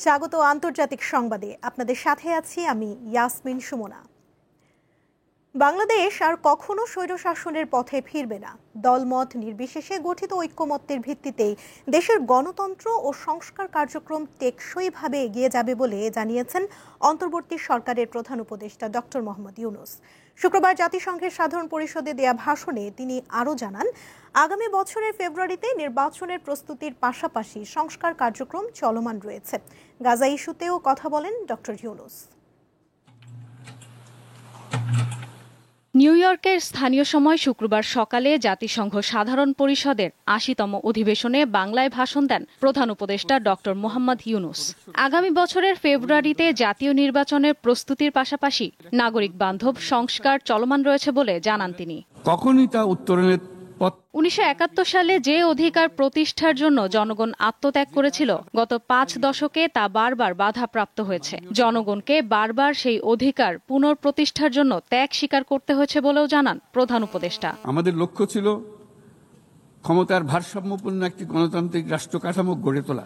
স্বাগত আন্তর্জাতিক সংবাদে। আপনাদের সাথে আছি আমি ইয়াসমিন সুমনা। বাংলাদেশ আর কখনো স্বৈরশাসনের পথে ফিরবে না। দলমত নির্বিশেষে গঠিত ঐক্যমত্যের ভিত্তিতেই দেশের গণতন্ত্র ও সংস্কার কার্যক্রম টেকসইভাবে এগিয়ে যাবে বলে জানিয়েছেন অন্তর্বর্তী সরকারের প্রধান উপদেষ্টা ডক্টর মোহাম্মদ ইউনূস। শুক্রবার জাতিসংঘের সাধারণ পরিষদে দেয়া ভাষণে তিনি আরও জানান, আগামী বছরের ফেব্রুয়ারিতে নির্বাচনের প্রস্তুতির পাশাপাশি সংস্কার কার্যক্রম চলমান রয়েছে। গাজা ইস্যুতেও কথা বলেন ডক্টর ইউনূস। নিউ ইয়র্কের স্থানীয় সময় শুক্রবার সকালে জাতিসংঘ সাধারণ পরিষদের ৮০তম অধিবেশনে বাংলায় ভাষণ দেন প্রধান উপদেষ্টা ডক্টর মোহাম্মদ ইউনূস। আগামী বছরের ফেব্রুয়ারিতে জাতীয় নির্বাচনের প্রস্তুতির পাশাপাশি নাগরিক বান্ধব সংস্কার চলমান রয়েছে বলে জানান তিনি। কখনই তা উত্তরণের ১৯৭১ সালে যে অধিকার প্রতিষ্ঠার জন্য জনগণ আত্মত্যাগ করেছিল, গত ৫ দশকে তা বারবার বাধাপ্রাপ্ত হয়েছে। জনগণকে বারবার সেই অধিকার পুনঃপ্রতিষ্ঠার জন্য ত্যাগ স্বীকার করতে হয়েছে বলেও জানান প্রধান উপদেষ্টা। আমাদের লক্ষ্য ছিল ক্ষমতার ভারসাম্যপূর্ণ একটি গণতান্ত্রিক রাষ্ট্র কাঠামো গড়ে তোলা,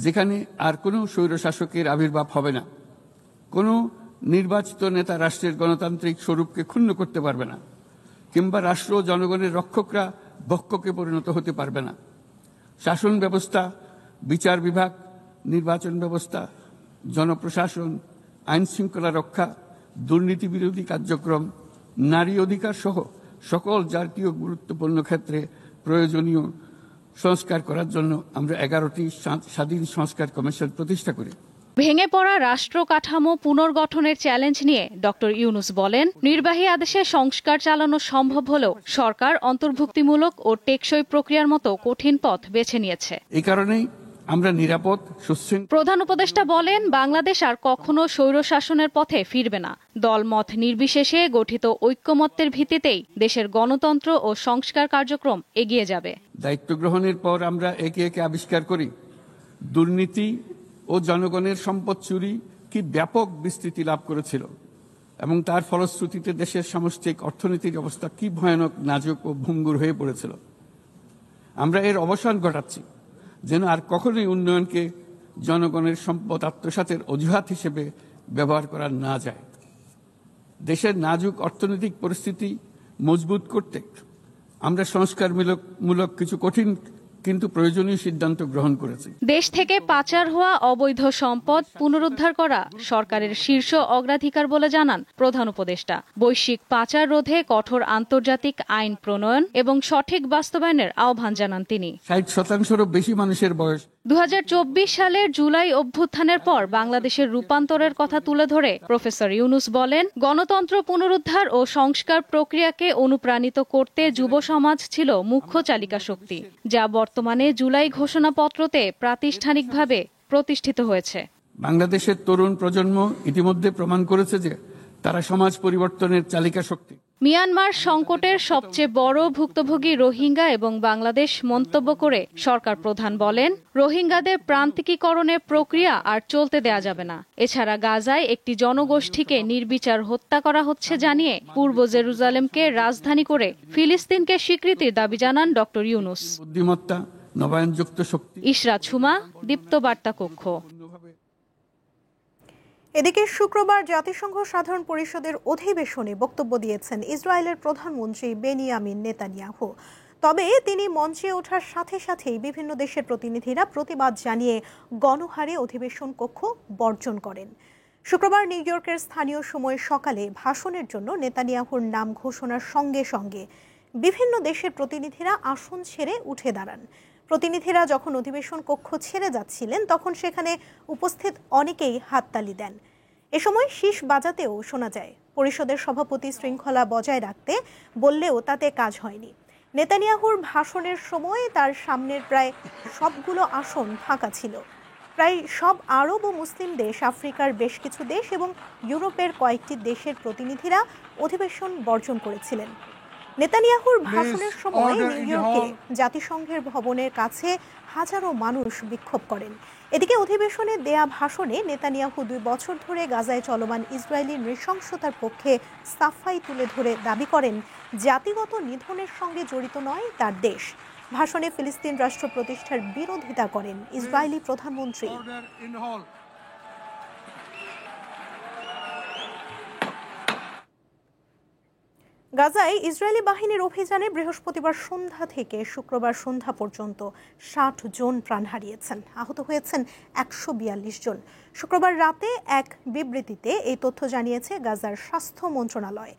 যেখানে আর কোনো স্বৈরশাসকের আবির্ভাব হবে না। কোনো নির্বাচিত নেতা রাষ্ট্রের গণতান্ত্রিক স্বরূপকে ক্ষুণ্ণ করতে পারবে না, কিংবা রাষ্ট্র জনগণের রক্ষকরা ভক্ষকে পরিণত হতে পারবে না। শাসন ব্যবস্থা, বিচার বিভাগ, নির্বাচন ব্যবস্থা, জনপ্রশাসন, আইন শৃঙ্খলা রক্ষা, দুর্নীতি বিরোধী কার্যক্রম, নারী অধিকার সহ সকল জাতীয় গুরুত্বপূর্ণ ক্ষেত্রে প্রয়োজনীয় সংস্কার করার জন্য আমরা 11টি স্বাধীন সংস্কার কমিশন প্রতিষ্ঠা করি। ভেঙে পড়া রাষ্ট্র কাঠামো পুনর্গঠনের চ্যালেঞ্জ নিয়ে ডক্টর ইউনূস বলেন, নির্বাহী আদেশে সংস্কার চালানো সম্ভব হলেও সরকার অন্তর্ভুক্তিমূলক ও টেকসই প্রক্রিয়ার মতো কঠিন পথ বেছে নিয়েছে। এই কারণেই আমরা নিরাপদ, সুশৃঙ্খল। প্রধান উপদেষ্টা বলেন, বাংলাদেশ আর কখনো স্বৈরশাসনের পথে ফিরবে না। দলমত নির্বিশেষে গঠিত ঐক্যমত্যের ভিত্তিতেই দেশের গণতন্ত্র ও সংস্কার কার্যক্রম এগিয়ে যাবে। দায়িত্ব গ্রহণের পর আমরা একে একে আবিষ্কার করি দুর্নীতি ও জনগণের সম্পদ চুরি কি ব্যাপক বিস্তৃতি লাভ করেছিল, এবং তার ফলশ্রুতিতে দেশের সামষ্টিক অর্থনৈতিক অবস্থা কি ভয়ানক, নাজুক ও ভঙ্গুর হয়ে পড়েছিল। আমরা এর অবসান ঘটাচ্ছি, যেন আর কখনোই উন্নয়নকে জনগণের সম্পদ আত্মসাতের অজুহাত হিসেবে ব্যবহার করা না যায়। দেশের নাজুক অর্থনৈতিক পরিস্থিতি মজবুত করতে আমরা সংস্কারমূলক কিছু কঠিন কিন্তু প্রয়োজনীয় সিদ্ধান্ত গ্রহণ করেছে। দেশ থেকে পাচার হওয়া অবৈধ সম্পদ পুনরুদ্ধার করা সরকারের শীর্ষ অগ্রাধিকার বলে জানান প্রধান উপদেষ্টা। বৈশ্বিক পাচার রোধে কঠোর আন্তর্জাতিক আইন প্রণয়ন এবং সঠিক বাস্তবায়নের আহ্বান জানান তিনি। 60%-রও বেশি মানুষের বয়স। ২০২৪ সালের জুলাই অভ্যুত্থানের পর বাংলাদেশের রূপান্তরের কথা তুলে ধরে প্রফেসর ইউনূস বলেন, গণতন্ত্র পুনরুদ্ধার ও সংস্কার প্রক্রিয়াকে অনুপ্রাণিত করতে যুব সমাজ ছিল মুখ্য চালিকা শক্তি, যা বর্তমানে জুলাই ঘোষণাপত্রতে প্রাতিষ্ঠানিকভাবে প্রতিষ্ঠিত হয়েছে। বাংলাদেশের তরুণ প্রজন্ম ইতিমধ্যে প্রমাণ করেছে যে তারা সমাজ পরিবর্তনের চালিকা শক্তি। মিয়ানমার সংকটের সবচেয়ে বড় ভুক্তভোগী রোহিঙ্গা এবং বাংলাদেশ মন্তব্য করে সরকার প্রধান বলেন, রোহিঙ্গাদের প্রান্তিকীকরণের প্রক্রিয়া আর চলতে দেয়া যাবে না। এছাড়া গাজায় একটি জনগোষ্ঠীকে নির্বিচার হত্যা করা হচ্ছে জানিয়ে পূর্ব জেরুজালেমকে রাজধানী করে ফিলিস্তিনকে স্বীকৃতির দাবি জানান ডক্টর ইউনূস। বুদ্ধিমত্তা, নবায়নযুক্ত শক্তি। ইশরাত সুমা, দীপ্ত বার্তা কক্ষ। এদিকে শুক্রবার জাতিসংঘ সাধারণ পরিষদের অধিবেশনে বক্তব্য দিয়েছেন ইসরায়েলের প্রধানমন্ত্রী বেনিয়ামিন নেতানিয়াহু। তবে তিনি মঞ্চে ওঠার সাথে সাথেই বিভিন্ন দেশের প্রতিনিধিরা প্রতিবাদ জানিয়ে গণহারে অধিবেশন কক্ষ বর্জন করেন। শুক্রবার নিউ ইয়র্কের স্থানীয় সময় সকালে ভাষণের জন্য নেতানিয়াহুর নাম ঘোষণার সঙ্গে সঙ্গে বিভিন্ন দেশের প্রতিনিধিরা আসন ছেড়ে উঠে দাঁড়ান। প্রতিনিধিরা যখন অধিবেশন কক্ষ ছেড়ে যাচ্ছিলেন, তখন সেখানে উপস্থিত অনেকেই হাততালি দেন। এ সময় শীষ বাজাতেও শোনা যায়। পরিষদের সভাপতি শৃঙ্খলা বজায় রাখতে বললেও তাতে কাজ হয়নি। নেতানিয়াহুর ভাষণের সময় তার সামনের প্রায় সবগুলো আসন ফাঁকা ছিল। প্রায় সব আরব ও মুসলিম দেশ, আফ্রিকার বেশ কিছু দেশ এবং ইউরোপের কয়েকটি দেশের প্রতিনিধিরা অধিবেশন বর্জন করেছিলেন। নেতানিয়াহুর ভাষণের সময় নিউ ইয়র্কে জাতিসংঘের ভবনের কাছে হাজারো মানুষ বিক্ষোভ করেন। এদিকে অধিবেশনে দেয়া ভাষণে নেতানিয়াহু 2 বছর ধরে গাজায় চলমান ইসরায়েলি নৃশংসতার পক্ষে সাফাই তুলে ধরে দাবি করেন জাতিগত নিধনের সঙ্গে জড়িত নয় তার দেশ। ভাষণে ফিলিস্তিন রাষ্ট্র প্রতিষ্ঠার বিরোধিতা করেন ইসরায়েলি প্রধানমন্ত্রী। গাজায় ইসরায়েলি বাহিনীর অভিযানে বৃহস্পতিবার সন্ধ্যা থেকে শুক্রবার সন্ধ্যা পর্যন্ত 60 জন প্রাণ হারিয়েছেন, আহত হয়েছেন 142 জন। শুক্রবার রাতে এক বিবৃতিতে এই তথ্য জানিয়েছে গাজার স্বাস্থ্য মন্ত্রণালয়।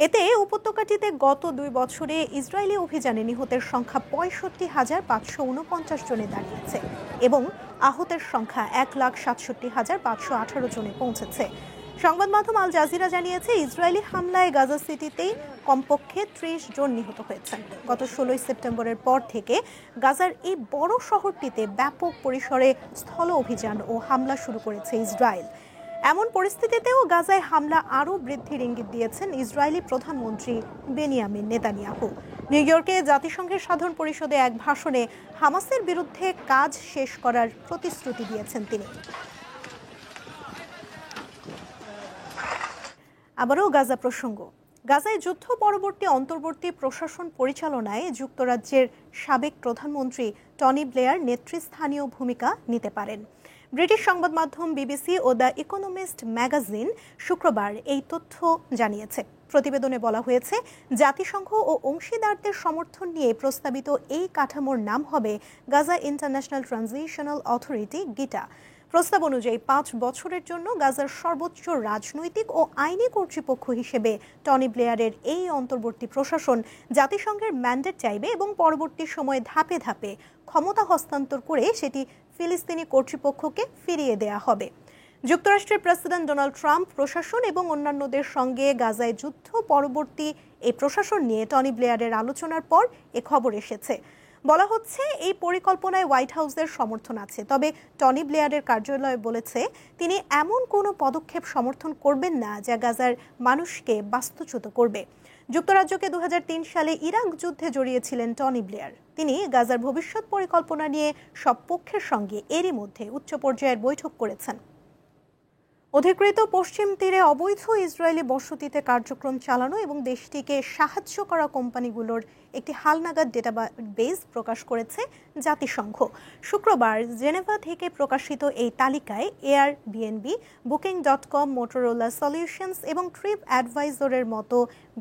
এতে উপত্যকাটিতে গত 2 বছরে ইসরায়েলি অভিযানে নিহতের সংখ্যা 65,549 জনে দাঁড়িয়েছে এবং আহতের সংখ্যা 1,67,518 জনে পৌঁছেছে। সংবাদ মাধ্যম আল জাজিরা জানিয়েছে ইসরায়েলি হামলায় গাজা সিটিতেই কমপক্ষে 30 জন নিহত হয়েছেন। গত 16 সেপ্টেম্বরের পর থেকে গাজার এই বড় শহরটিতে ব্যাপক পরিসরে স্থল অভিযান ও হামলা শুরু করেছে ইসরায়েল। এমন পরিস্থিতিতেও গাজায় হামলা আরও বৃদ্ধির ইঙ্গিত দিয়েছেন ইসরায়েলি প্রধানমন্ত্রী বেনিয়ামিন নেতানিয়াহু। নিউ ইয়র্কে জাতিসংঘের সাধারণ পরিষদে এক ভাষণে হামাসের বিরুদ্ধে কাজ শেষ করার প্রতিশ্রুতি দিয়েছেন তিনি। আবারও গাজা প্রসঙ্গ। গাজায় যুদ্ধ পরবর্তী অন্তর্বর্তী প্রশাসন পরিচালনায় যুক্তরাজ্যের সাবেক প্রধানমন্ত্রী টনি ব্লেয়ার নেতৃস্থানীয় ভূমিকা নিতে পারেন। ব্রিটিশ সংবাদ মাধ্যম বিবিসি ও দ্য ইকোনমিস্ট ম্যাগাজিন শুক্রবার এই তথ্য জানিয়েছে। প্রতিবেদনে বলা হয়েছে জাতিসংঘ ও অংশীদারদের সমর্থন নিয়ে প্রস্তাবিত এই কাঠামোর নাম হবে গাজা ইন্টারন্যাশনাল ট্রানজিশনাল অথরিটি গিটা। প্রস্তাব অনুযায়ী 5 বছরের জন্য গাজার সর্বোচ্চ রাজনৈতিক ও আইনি কর্তৃপক্ষ হিসেবে টনি ব্লেয়ারের এই অন্তর্বর্তী প্রশাসন জাতিসংঘের ম্যান্ডেট চাইবে এবং পরবর্তী সময়ে ধাপে ধাপে ক্ষমতা হস্তান্তর করে সেটি ফিলিস্তিনি কর্তৃপক্ষকে ফিরিয়ে দেয়া হবে। যুক্তরাষ্ট্রের প্রেসিডেন্ট ডোনাল্ড ট্রাম্প প্রশাসন এবং অন্যান্যদের সঙ্গে গাজায় যুদ্ধ পরবর্তী এই প্রশাসন নিয়ে টনি ব্লেয়ারের আলোচনার পর এ খবর এসেছে। বলা হচ্ছে এই পরিকল্পনায় হোয়াইট হাউসের সমর্থন আছে, তবে টনি ব্লেয়ারের কার্যালয় বলেছে তিনি এমন কোনো পদক্ষেপ সমর্থন করবেন না যা গাজার মানুষকে বাস্তুচ্যুত করবে। যুক্তরাজ্যকে 2003 সালে ইরাক যুদ্ধে জড়িয়েছিলেন টনি ব্লেয়ার। তিনি গাজার ভবিষ্যৎ পরিকল্পনা নিয়ে সব পক্ষের সঙ্গে এরই মধ্যে উচ্চ পর্যায়ের বৈঠক করেছেন। অধিকৃত পশ্চিম তীরে অবৈধ ইসরায়েলি বসতিতে কার্যক্রম চালানো এবং দেশটিকে সাহায্য করা কোম্পানিগুলোর একটি হালনাগাদ ডেটাবেস প্রকাশ করেছে জাতিসংঘ। শুক্রবার জেনেভা থেকে প্রকাশিত এই তালিকায় এয়ারবিএনবি, বুকিং.com, মোটরোলা সলিউশনস এবং ট্রিপ অ্যাডভাইজরের মতো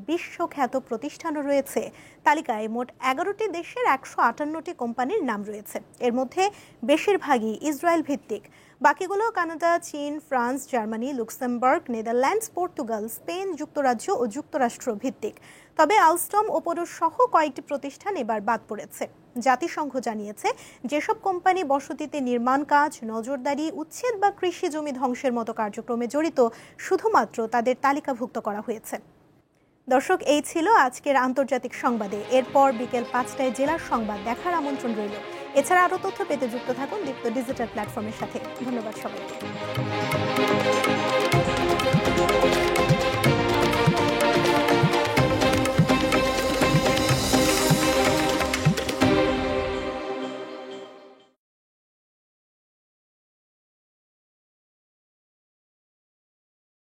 বিশ্বখ্যাত প্রতিষ্ঠানও রয়েছে। তালিকায় মোট 11টি দেশের 158টি কোম্পানির নাম রয়েছে। এর মধ্যে বেশিরভাগই ইসরায়েল ভিত্তিক, বাকিগুলো কানাডা, চীন, France, Germany, Luxembourg, Netherlands, Portugal, Spain, যুক্তরাজ্য ও যুক্তরাষ্ট্র ভিত্তিক। তবে আলস্টম, ওপরোস সহ কয়েকটি প্রতিষ্ঠান এবার বাদ পড়েছে। জাতিসংঘ জানিয়েছে যেসব কোম্পানি বসতিতে নির্মাণ কাজ, নজরদারি, উচ্ছেদ বা কৃষি জমি ধ্বংসের মতো কার্যক্রমে জড়িত শুধুমাত্র তাদের তালিকাভুক্ত করা হয়েছে। দর্শক, এই ছিল আজকের আন্তর্জাতিক সংবাদে। এরপর বিকেল 5টায় জেলার সংবাদ দেখার আমন্ত্রণ রইল। এছাড়া আরও তথ্য পেতে যুক্ত থাকুন দীপ্ত ডিজিটাল প্ল্যাটফর্মের সাথে। ধন্যবাদ সবাইকে।